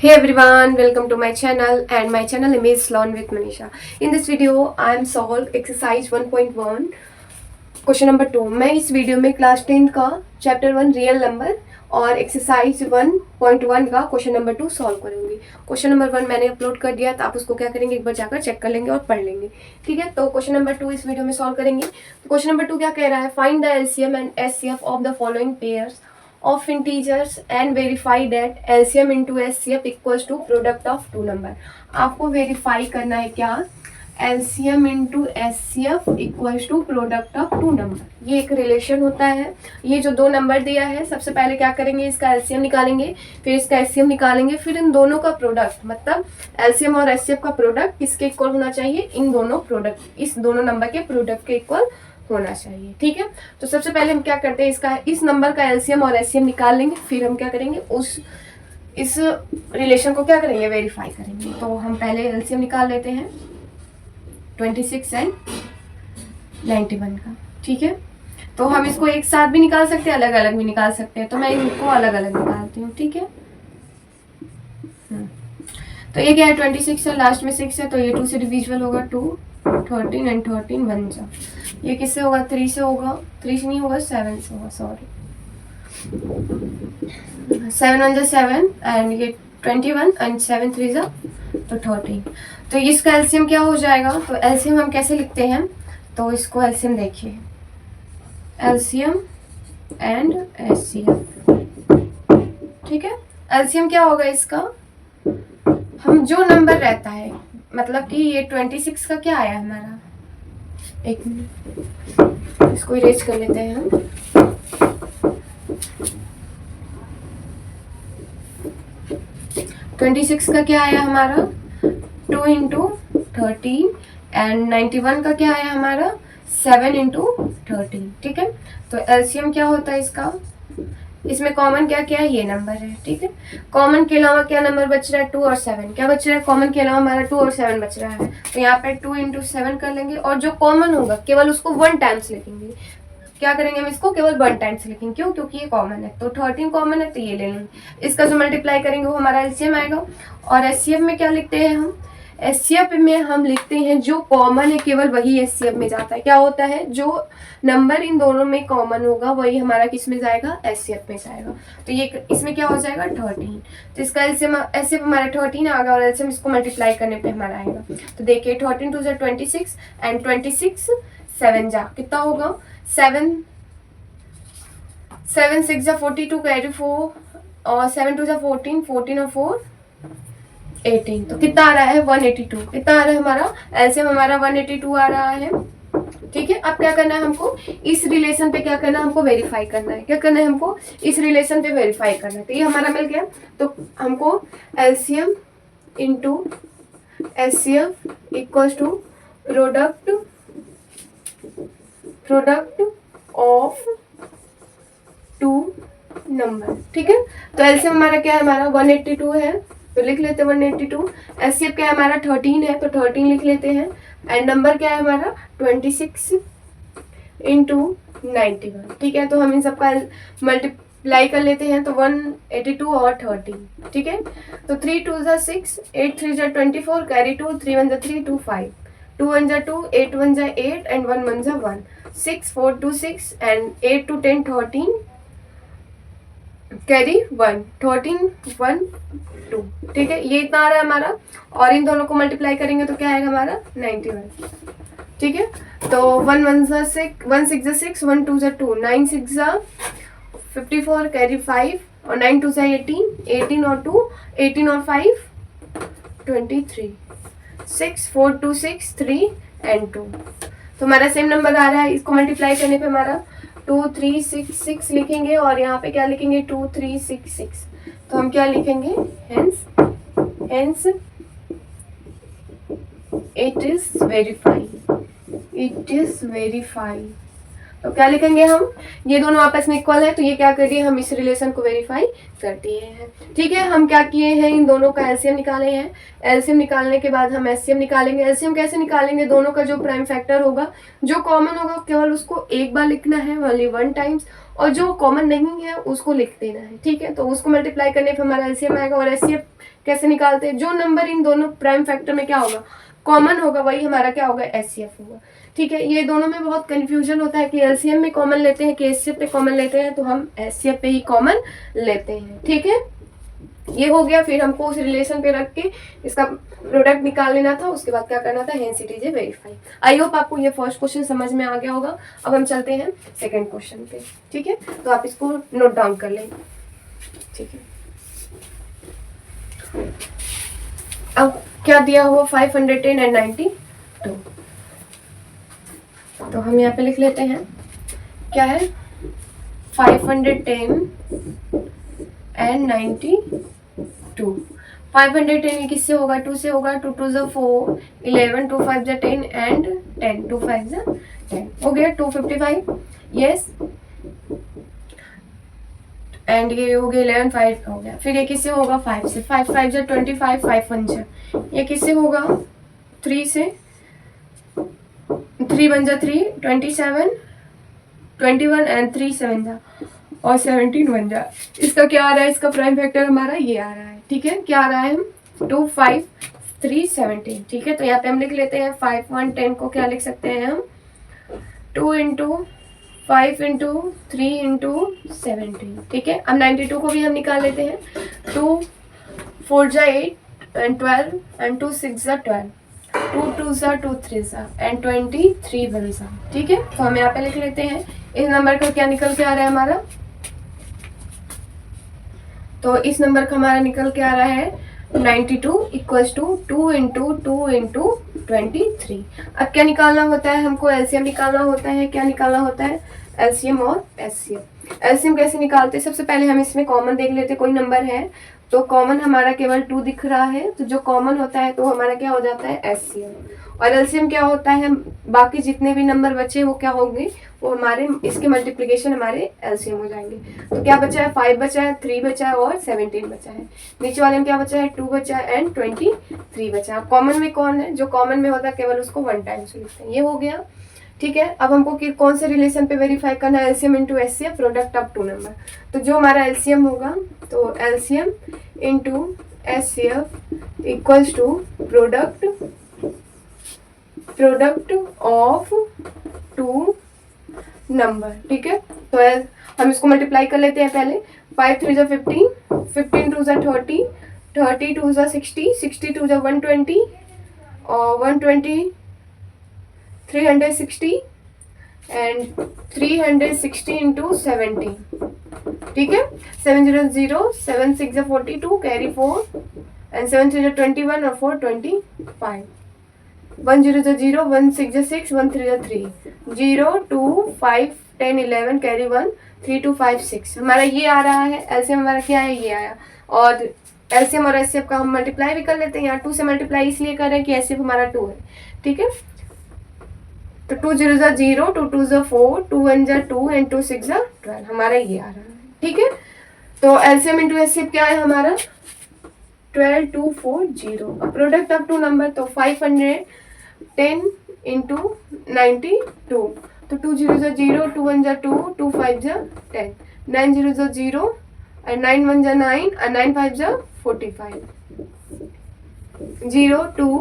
Hey everyone, welcome to my channel and my channel name is Learn with Manisha. In this video, I am solve exercise 1.1 question number 2। मैं इस video में class 10 का chapter 1 real number और exercise 1.1 का question number 2 solve करूंगी। Question number 1 मैंने upload कर दिया, तो आप उसको क्या करेंगे, एक बार जाकर चेक कर लेंगे और पढ़ लेंगे। ठीक है, तो क्वेश्चन नंबर 2 इस वीडियो में सॉल्व करेंगे। तो क्वेश्चन नंबर 2 क्या कह रहा है, find the LCM and HCF of the following pairs of integers and verify that LCM into SCF equals to product of two number। आपको वेरीफाई करना है क्या, LCM into SCF equals to product of two number। ये एक relation होता है। ये जो दो नंबर दिया है, सबसे पहले क्या करेंगे, इसका LCM निकालेंगे, फिर इसका SCM निकालेंगे, फिर इन दोनों का प्रोडक्ट, मतलब LCM और SCF का प्रोडक्ट किसके इक्वल होना चाहिए, इन दोनों प्रोडक्ट, इस दोनों नंबर के प्रोडक्ट के इक्वल होना चाहिए। ठीक है, तो सबसे पहले हम क्या करते हैं, इसका इस नंबर का एलसीएम और एचसीएम निकाल लेंगे, फिर हम क्या करेंगे, इस रिलेशन को क्या करेंगे, वेरीफाई करेंगे। तो हम पहले एलसीएम निकाल लेते हैं 26 एंड 91 का। ठीक है, तो हम इसको एक साथ भी निकाल सकते हैं, अलग अलग भी निकाल सकते हैं, तो मैं इनको अलग अलग निकालती हूँ। ठीक है, तो ये क्या है, 26 है, लास्ट में 6 है, तो ये 2 से डिविजिबल होगा, 2 13 एंड 13 1 जा। ये किससे होगा, 3 से होगा, 3 से नहीं होगा, 7 से होगा, सॉरी 7 1 जा 7 एंड ये 21 एंड 7 3 जा तो 13। तो इसका एलसीएम क्या हो जाएगा, तो एलसीएम हम कैसे लिखते हैं, तो इसको एलसीएम देखिए, एलसीएम एंड एचसीएफ। ठीक है, एलसीएम क्या होगा इसका, हम जो नंबर रहता है, मतलब कि ये 26 का क्या आया हमारा, एक मिनट इसको इरेज कर लेते हैं हम। ट्वेंटी सिक्स का क्या आया हमारा, 2 इंटू 13 एंड 91 का क्या आया हमारा, 7 इंटू 13। ठीक है, तो एलसीएम क्या होता है इसका, इसमें कॉमन क्या क्या है, ये नंबर है। ठीक है, कॉमन के अलावा क्या नंबर बच रहा है, 2 और 7, क्या बच रहा है, कॉमन के अलावा हमारा 2 और 7 बच रहा है, तो यहाँ पे 2 इंटू 7 कर लेंगे, और जो कॉमन होगा केवल उसको 1 टाइम्स लिखेंगे। क्या करेंगे, हम इसको केवल 1 टाइम्स लिखेंगे, क्यों, क्योंकि ये कॉमन है, तो 13 कॉमन है, तो ये ले लेंगे। इसका जो मल्टीप्लाई करेंगे वो हमारा एलसीएम आएगा। और एचसीएफ में क्या लिखते हैं हम, एचसीएफ में हम लिखते हैं जो कॉमन है केवल वही एचसीएफ में जाता है। क्या होता है, जो नंबर इन दोनों में कॉमन होगा वही हमारा किस में जाएगा, एचसीएफ में जाएगा। तो ये इसमें क्या हो जाएगा, 13। तो इसका एलसीएम एचसीएफ हमारा 13 आ गया, और एलसीएम इसको मल्टीप्लाई करने पे हमारा आएगा। तो देखिए 13 2 26 एंड 26 7 जा कितना होगा, 7 7 6 जा 42 कैरी 4 और 7 2 जा 14 14 और 4 18। तो कितना आ रहा है, 182। कितना आ रहा है हमारा एलसीएम, हमारा 182 आ रहा है। ठीक है, अब क्या करना है हमको, इस रिलेशन पे क्या करना है, हमको वेरीफाई करना है। क्या करना है हमको, इस रिलेशन पे वेरीफाई करना है। तो ये हमारा मिल गया, तो हमको LCM into HCF equals to product of two number. ठीक है, तो एलसीएम हमारा क्या है, हमारा 182 है, तो लिख लेते हैं 182। एचसीएफ क्या है हमारा 13 है, तो 13 लिख लेते हैं, एंड नंबर क्या है हमारा 26 इंटू 91। ठीक है, तो हम इन सबका मल्टीप्लाई कर लेते हैं, तो 182 और 13। ठीक है, तो 3 2 जा 6 8 3 जा 24 कैरी 2 3 1 जा 3 2 5 2 1 जा 2 8 1 जा 8 एंड 1 1 जा 1 6 4 2 6 एंड 8 2 10 13 कैरी 1 13 1 2। ठीक है, ये इतना आ रहा है हमारा, और इन दोनों को मल्टीप्लाई करेंगे तो क्या आएगा हमारा 91। ठीक है, तो 1 1 जा 6 1 6 जा 6 1 2 जा 2 9 6 जा 54 कैरी 5 और 9 2 जा 18 18 और 2 18 और 5 23 6 4 2 6 3 एंड 2। तो हमारा सेम नंबर आ रहा है, इसको मल्टीप्लाई करने पे हमारा 2 3 6 6 लिखेंगे, और यहाँ पे क्या लिखेंगे 2 3 6 6। तो हम क्या लिखेंगे, हेंस इट इज वेरीफाई। तो क्या लिखेंगे हम, ये दोनों आपस में इक्वल है, तो ये क्या कर दिए, हम इस रिलेशन को वेरीफाई कर दिए हैं। ठीक है, हम क्या किए हैं, इन दोनों का एलसीएम निकाले हैं। एलसीएम निकालने के बाद हम एचसीएम निकालेंगे। एलसीएम कैसे निकालेंगे, दोनों का जो प्राइम फैक्टर होगा, जो कॉमन होगा केवल उसको एक बार लिखना है, ओनली 1 टाइम्स, और जो कॉमन नहीं है उसको लिख देना है। ठीक है, तो उसको मल्टीप्लाई करने पे हमारा एलसीएम आएगा, और एचसीएफ कैसे निकालते हैं, जो नंबर इन दोनों प्राइम फैक्टर में क्या होगा, कॉमन होगा, वही हमारा क्या होगा, एचसीएफ होगा। ठीक है, ये दोनों में बहुत कंफ्यूजन होता है कि एलसीएम में कॉमन लेते हैं कि एचसीएफ पे कॉमन लेते हैं, तो हम एचसीएफ पे ही कॉमन लेते हैं। ठीक है, ये हो गया। फिर हमको उस रिलेशन पे रख के इसका प्रोडक्ट निकाल लेना था, उसके बाद क्या करना था, hence it is a verify. I hope आपको ये फर्स्ट क्वेश्चन समझ में आ गया होगा। अब हम चलते हैं सेकंड क्वेश्चन पे। ठीक है, तो आप इसको नोट डाउन कर लें। ठीक है, अब क्या दिया हुआ, 510 एंड 92। तो हम यहाँ पे लिख लेते हैं, क्या है, 510 एंड 92। 510 किससे होगा, 2 से होगा, 2 2 ज़ा 4, 11, 2 5 ज़ा 10 एंड 10, 2 5 ज़ा 10 हो गया 255। यस, एंड ये हो गया 11, 5 हो गया। फिर ये किससे होगा, 5 से, 5 5 ज़ा 25, 5 1 ज़ा, ये किससे होगा, 3 से, 3 1 ज़ा 3, 27, 21 एंड 3 7 ज़ा और 17 1 ज़ा। इसका क्या आ रहा है, इसका प्राइम फैक्टर हमारा ये आ रहा है। ठीक है, क्या आ रहा है, 2 5 3 17। ठीक है, तो यहाँ पे हम लिख लेते हैं 5 1 10 को क्या लिख सकते हैं हम, 2 इंटू 5 इंटू 3 इंटू 17। ठीक है, अब 92 को भी हम निकाल लेते हैं, 2 4 ज़ा 8 एंड 12 एंड 2 6 ज़ा 12, 2 2 ज़ा 2 3 ज़ा एंड 23 1 ज़ा। ठीक है, तो हम यहाँ पे लिख लेते हैं, इस नंबर का क्या निकल के आ रहा है हमारा, तो इस नंबर का हमारा निकल के आ रहा है 92 इक्वल्स टू 2 इंटू 2 इंटू 23। अब क्या निकालना होता है हमको, एलसीएम निकालना होता है। क्या निकालना होता है, एलसीएम और एचसीएफ। एलसीएम कैसे निकालते हैं, सबसे पहले हम इसमें कॉमन देख लेते हैं, कोई नंबर है तो कॉमन हमारा केवल 2 दिख रहा है, तो जो कॉमन होता है तो हमारा क्या हो जाता है, एचसीएम। और एलसीएम क्या होता है, बाकी जितने भी नंबर बचे वो क्या होंगे, वो हमारे इसके मल्टीप्लिकेशन हमारे एलसीएम हो जाएंगे। तो क्या बचा है, 5 बचा है, 3 बचा है और 17 बचा है। नीचे वाले में क्या बचा है, 2 बचा है एंड 23 बचा है। कॉमन में कौन है, जो कॉमन में होता है केवल उसको 1 टाइम से लिखते हैं। ये हो गया। ठीक है, अब हमको कौन से रिलेशन पे वेरीफाई करना है, LCM into HCF, product of 2 number. तो जो हमारा एलसीएम होगा, तो LCM into HCF equals to product of 2 number. ठीक है, तो हम इसको मल्टीप्लाई कर लेते हैं पहले, 5 3 ज़ा 15, 15 2 ज़ा 30, 30 2 ज़ा 60, 60 2 ज़ा 120 और 120 360 एंड 360 इंटू 17। ठीक है, 7 0 0, 7 6 ज़ा 42, कैरी 4 एंड 7 3 ज़ा 21 और 4 25, 1 0 ज़ा 0, 1 6 ज़ा 6, 1 3 ज़ा 3, 0 2 5 10 11 कैरी 1, 3 2 5 6 हमारा ये आ रहा है। एलसीएम हमारा क्या है, ये आया। और एलसीएम और एचसीएफ का हम मल्टीप्लाई भी कर लेते हैं, यहाँ 2 से मल्टीप्लाई इसलिए कर रहे हैं कि एचसीएफ हमारा 2 है। ठीक है, तो 2 0 ज़ा 0, 2 2 ज़ा 4, 2 1 ज़ा 2 एंड 2 6 ज़ा 12 हमारा ये आ रहा है। ठीक है, तो एलसीएम इंटू एचसीएफ क्या है हमारा, 12240। अब प्रोडक्ट ऑफ 2 नंबर, तो 510 इंटू 92, तो 2 0 ज़ा 0, 2 1 ज़ा 2, 2 5 ज़ा 10, 9 0 ज़ा 0 एंड 9 1 ज़ा 9 और 9 5 ज़ा 45, 0 2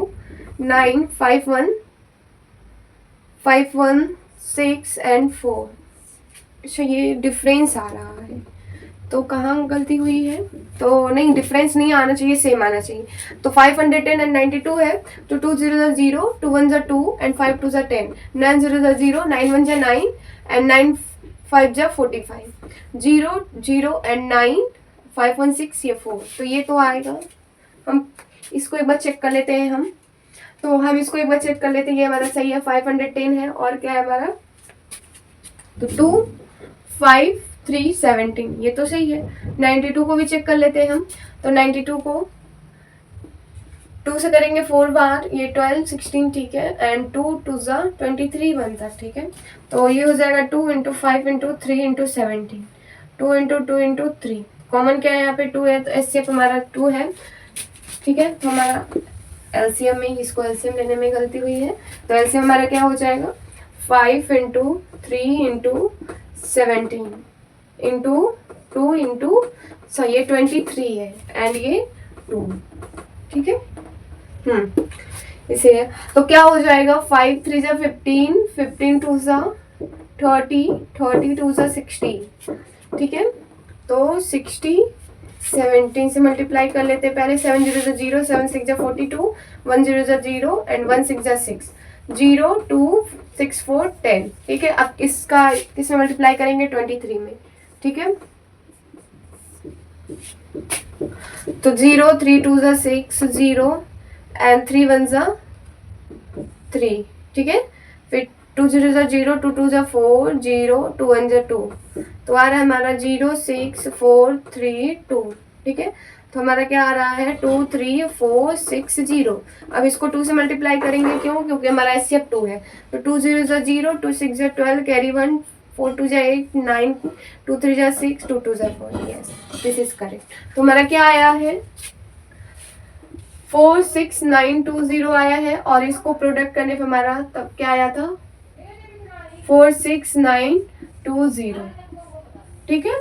9 5 1 5 1 6 एंड 4। अच्छा, ये डिफरेंस आ रहा है, तो कहाँ गलती हुई है, तो नहीं, डिफरेंस नहीं आना चाहिए, सेम आना चाहिए। तो 510 एंड 92 है, तो 2 0 ज़ा 0, 2 1 ज़ा 2 एंड 5 2 ज़ा 10, 9 0 ज़ा 0, 9 1 ज़ा 9 एंड 9 5 ज़ा 45, 0 0 एंड 9 5 1 6 ये 4, तो ये तो आएगा। हम इसको एक बार चेक कर लेते हैं तो हम इसको एक बार चेक कर लेते हैं, ये हमारा सही है, 510 है और क्या है हमारा, तो 2 5 3 17 ये तो सही है। 92 को भी चेक कर लेते हैं हम, तो 92 को 2 से करेंगे 4 बार, ये 12 16 ठीक है, एंड 2 2 ज़ा 23 बनता है। ठीक है, तो ये हो जाएगा 2 into 5 into 3 into 17, 2 into 2 into 3, common क्या है यहाँ पे 2 है, तो एचसीएफ हमारा 2 है। ठीक है, तो हमारा एलसीएम में, इसको एलसीएम लेने में गलती हुई है, तो एलसीएम हमारा क्या हो जाएगा, 5 इंटू 3 इंटू 17 इंटू 2 इंटू, सो ये 23 है एंड ये 2, ठीक है। इसे तो क्या हो जाएगा, 5 3 जा 15, 15 2 जा 30, 30 2 जा 60, ठीक है। तो 60 17 से मल्टीप्लाई कर लेते हैं पहले। 7 0 जा 0, 7 6 जा 42, 1 0 जा 0 एंड 1 6 जा 6, 0 2 6 4 10, ठीक है। अब इसका किसमें मल्टीप्लाई करेंगे, 23 में, ठीक है। तो 0 3 2 जा 6 0 एंड 3 1 जा 3, ठीक है। फिर 2 0 जा 0, 2 2 जा 4 0, 2 1 जा 2, तो आ रहा है हमारा 0 6 4 3 2, ठीक है। तो हमारा क्या आ रहा है, 2 3 4 6 0। अब इसको 2 से मल्टीप्लाई करेंगे, क्यों, क्योंकि हमारा एचसीएफ 2 है। तो 2 0 जा 0, 2 6 जा 12, कैरी 1, 4 2 जा 8 9, 2 3 जा 6, 2 2 जा 4, यस दिस इज करेक्ट। तो हमारा क्या आया है, 46920 आया है। और इसको प्रोडक्ट करने पर हमारा तब क्या आया था, 46920, ठीक है।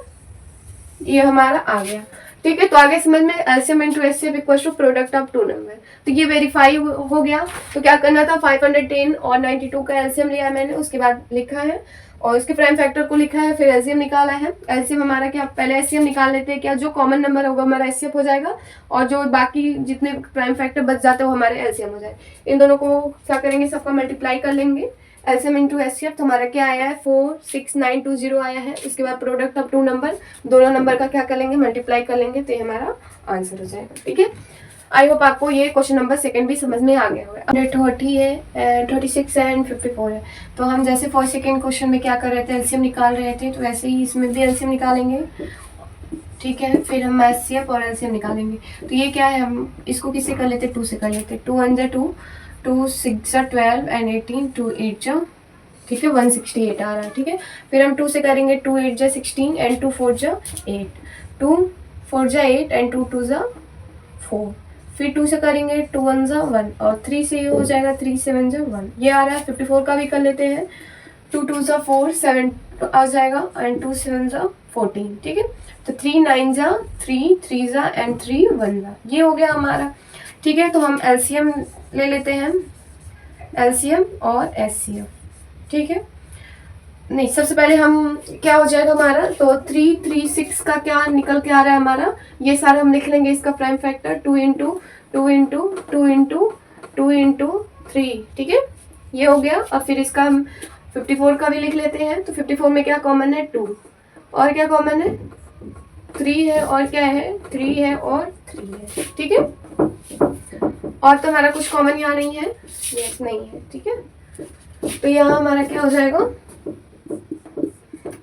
ये हमारा आ गया, ठीक है। तो आगे समझ में, LCM into HCF equal to product of two number. तो ये वेरीफाई हो गया। तो क्या करना था, 510 और 92 का एलसीएम लिया मैंने, उसके बाद लिखा है और उसके प्राइम फैक्टर को लिखा है, फिर एलसीएम निकाला है। एलसीएम हमारा क्या, पहले एलसीएम निकाल लेते हैं, क्या जो कॉमन नंबर होगा हमारा एलसीएम हो जाएगा और जो बाकी जितने प्राइम फैक्टर बच जाते हैं वो हमारे एलसीएम हो जाए। इन दोनों को क्या करेंगे, सबका मल्टीप्लाई कर लेंगे, एलसीएम इंटू एचसीएफ। तो हमारा क्या आया है, 46920 आया है। उसके बाद प्रोडक्ट ऑफ टू नंबर, दोनों नंबर का क्या कर लेंगे, मल्टीप्लाई कर लेंगे, तो ये हमारा आंसर हो जाएगा, ठीक है। आई होप आपको ये क्वेश्चन नंबर सेकंड भी समझ में आ गया होगा। 30 है, 36 है एंड 54 है। तो हम जैसे फर्स्ट सेकंड क्वेश्चन में क्या कर रहे थे, एलसीएम निकाल रहे थे, तो वैसे ही इसमें भी एलसीएम निकालेंगे, ठीक है। फिर हम एचसीएफ और एलसीएम निकालेंगे। तो ये क्या है, हम इसको किससे कर लेते, 2 से कर लेते। 2 1 जा 2, 2 6 जा 12 एंड 18, 2 8 जा, ठीक है, 168 आ रहा है, ठीक है। फिर हम 2 से करेंगे, 2 8 जा 16 एंड 2 4 जा 8, 2 4 जा 8 एंड 2 2 जा 4। फिर 2 से करेंगे, 2 1 जा 1 और 3 से ये हो जाएगा, 3 7 जा 1, ये आ रहा है। 54 का भी कर लेते हैं, 2 2 जा 4 7 आ जाएगा एंड 2 7 जा 14, ठीक है। तो 3 9 जा 3 3 जा एंड 3 1 जा, ये हो गया हमारा, ठीक है। तो हम एलसीएम ले लेते हैं, एलसीएम और एचसीएफ, ठीक है। नहीं, सबसे पहले हम क्या हो जाएगा हमारा, तो 3 3 6 का क्या निकल के आ रहा है हमारा, ये सारा हम लिख लेंगे। इसका prime factor 2 into 2 into 2 into 2 into 3, ठीक है, ये हो गया। और फिर इसका हम 54 का भी लिख लेते हैं। तो 54 में क्या कॉमन है, 2, और क्या कॉमन है, 3 है, और क्या है, 3 है और 3 है, ठीक है। और तो हमारा कुछ कॉमन यहाँ नहीं है, यस नहीं है, ठीक है। तो यहाँ हमारा क्या हो जाएगा,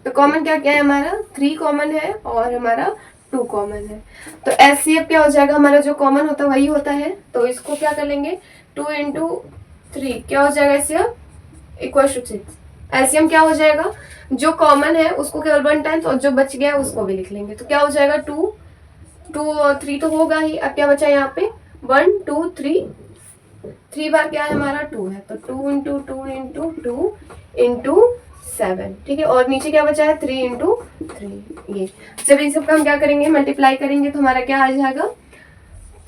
तो कॉमन क्या क्या है हमारा, 3 कॉमन है और हमारा 2 कॉमन है। तो एचसीएफ क्या हो जाएगा, हमारा जो कॉमन होता है वही होता है। तो इसको क्या कर लेंगे, 2 इंटू 3 क्या हो जाएगा, एचसीएफ इक्वल टू 6। एलसीएम क्या हो जाएगा, जो कॉमन है उसको केवल 1 टाइम्स और जो बच गया उसको भी लिख लेंगे। तो क्या हो जाएगा, 2 2 और 3 तो होगा ही। अब क्या बचा यहाँ पे, 1 2 3 बार क्या है हमारा, 2 है। तो 2 इंटू 2 इंटू 2 इंटू 7, ठीक है। और नीचे क्या बचा है, 3 इंटू 3। ये जब इन सब का हम क्या करेंगे, मल्टीप्लाई करेंगे, तो हमारा क्या आ जाएगा,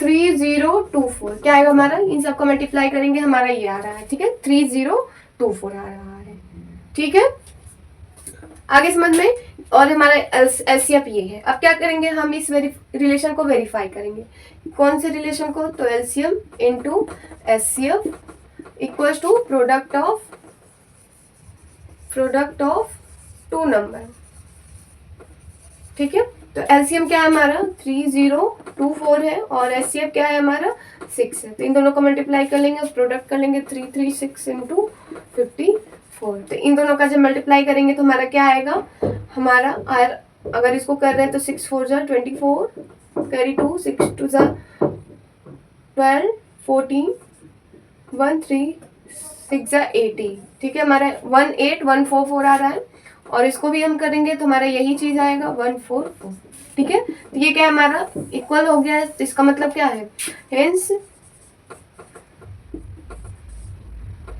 3024। क्या आएगा हमारा, इन सब का मल्टीप्लाई करेंगे, हमारा ये आ रहा है, ठीक है, 3024 आ रहा है, ठीक है। आगे समझ में। और हमारा एलसीएफ ये है। अब क्या करेंगे, हम इस रिलेशन को वेरीफाई करेंगे। कौन से रिलेशन को, तो LCM into HCF equals to product of two number, ठीक है। तो एलसीएम क्या है हमारा, 3024 है और एचसीएफ क्या है हमारा, 6 है। तो इन दोनों को मल्टीप्लाई कर लेंगे और प्रोडक्ट कर लेंगे, 336 इंटू 54। तो इन दोनों का जब मल्टीप्लाई करेंगे तो हमारा क्या आएगा, हमारा अगर इसको कर रहे हैं तो 6 4 जा 24, कैरी 2, 6 2 जा 12, 14, 1 3 6 जा 80, ठीक है। हमारा 18144 आ रहा है और इसको भी हम करेंगे तो हमारा यही चीज आएगा 144, ठीक है। तो ये क्या हमारा इक्वल हो गया है। तो इसका मतलब क्या है, hence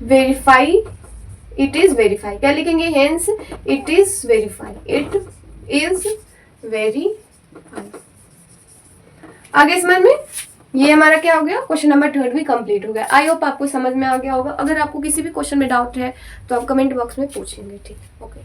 verify, it is verify, क्या लिखेंगे, hence it is verify, it is verify. आगे समझ में। ये हमारा क्या हो गया, क्वेश्चन नंबर 3 भी कंप्लीट हो गया। आई होप आपको समझ में आ गया होगा। अगर आपको किसी भी क्वेश्चन में डाउट है तो आप कमेंट बॉक्स में पूछेंगे, ठीक है। ओके।